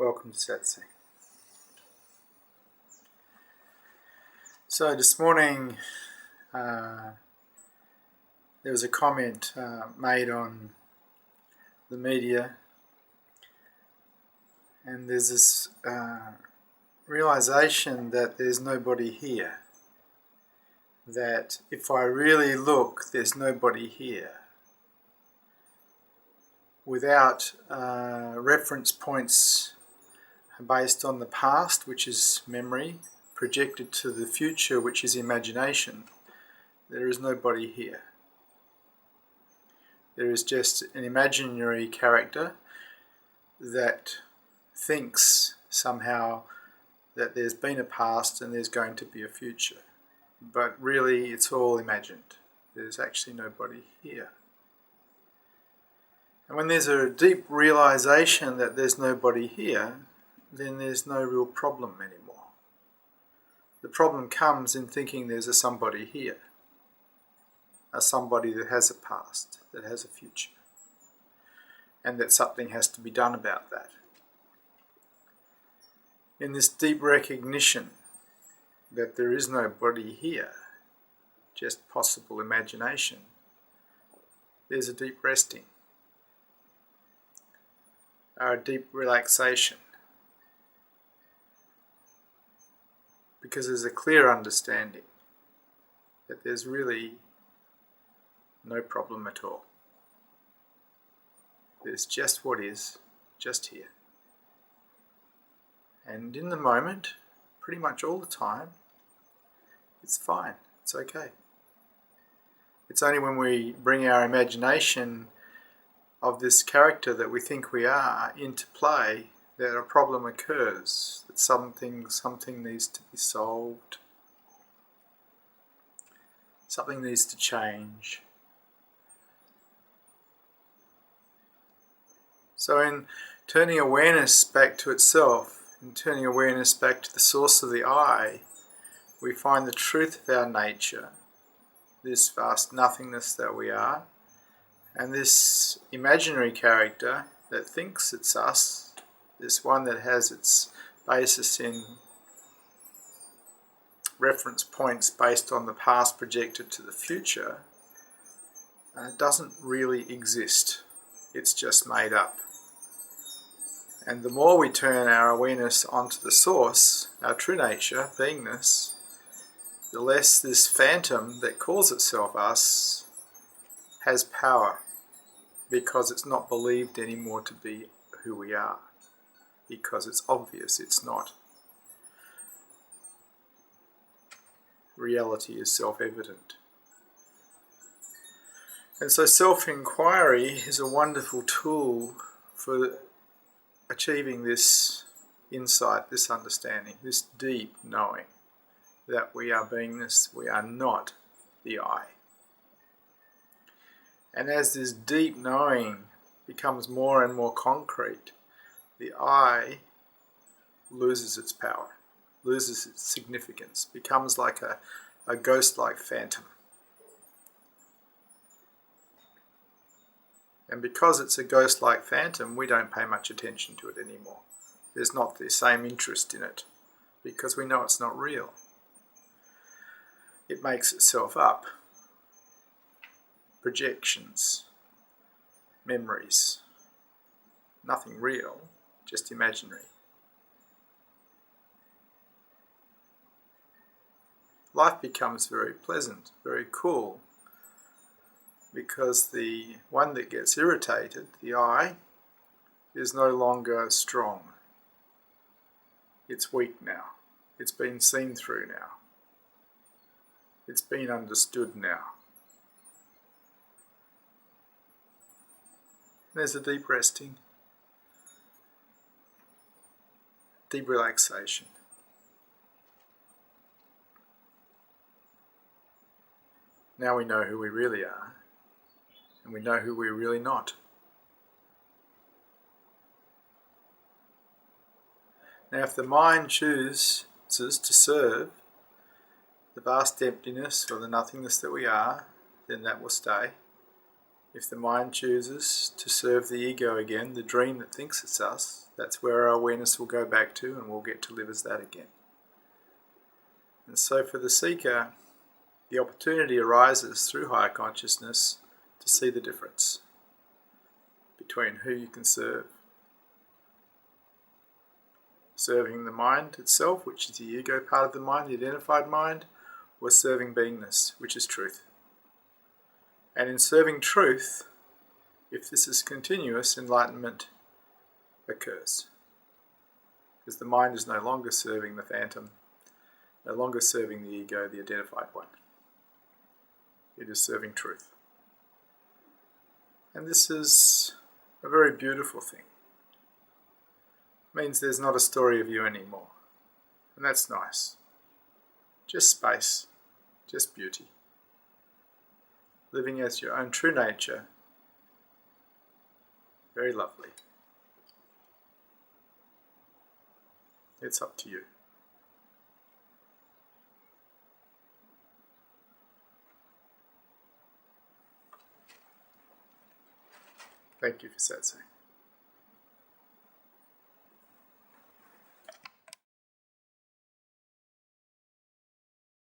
Welcome to Satsang. So this morning there was a comment made on the media, and there's this realization that there's nobody here, that if I really look, there's nobody here, without reference points based on the past, which is memory, projected to the future, which is imagination. There is nobody here. There is just an imaginary character that thinks somehow that there's been a past and there's going to be a future. But really it's all imagined. There's actually nobody here. And when there's a deep realization that there's nobody here, then there's no real problem anymore. The problem comes in thinking there's a somebody here, a somebody that has a past, that has a future, and that something has to be done about that. In this deep recognition that there is nobody here, just possible imagination, there's a deep resting, a deep relaxation, because there's a clear understanding that there's really no problem at all. There's just what is, just here. And in the moment, pretty much all the time, it's fine, it's okay. It's only when we bring our imagination of this character that we think we are into play that a problem occurs, that something needs to be solved, something needs to change. So in turning awareness back to itself, in turning awareness back to the source of the I, we find the truth of our nature, this vast nothingness that we are, and this imaginary character that thinks it's us, this one that has its basis in reference points based on the past projected to the future, doesn't really exist. It's just made up. And the more we turn our awareness onto the source, our true nature, beingness, the less this phantom that calls itself us has power, because it's not believed anymore to be who we are, because it's obvious it's not. Reality is self-evident. And so self-inquiry is a wonderful tool for achieving this insight, this understanding, this deep knowing that we are beingness, we are not the I. And as this deep knowing becomes more and more concrete, the I loses its power, loses its significance, becomes like a ghost-like phantom. And because it's a ghost-like phantom, we don't pay much attention to it anymore. There's not the same interest in it, because we know it's not real. It makes itself up. Projections, memories, nothing real, just imaginary. Life becomes very pleasant, very cool, because the one that gets irritated, the I, is no longer strong. It's weak now. It's been seen through now. It's been understood now. There's a deep resting, deep relaxation. Now we know who we really are, and we know who we're really not. Now if the mind chooses to serve the vast emptiness or the nothingness that we are, then that will stay. If the mind chooses to serve the ego again, the dream that thinks it's us, that's where our awareness will go back to, and we'll get to live as that again. And so for the seeker, the opportunity arises through higher consciousness to see the difference between who you can serve. Serving the mind itself, which is the ego part of the mind, the identified mind, or serving beingness, which is truth. And in serving truth, if this is continuous, enlightenment occurs. Because the mind is no longer serving the phantom, no longer serving the ego, the identified one. It is serving truth. And this is a very beautiful thing. It means there's not a story of you anymore. And that's nice. Just space, just beauty. Living as your own true nature. Very lovely. It's up to you. Thank you for Satsang.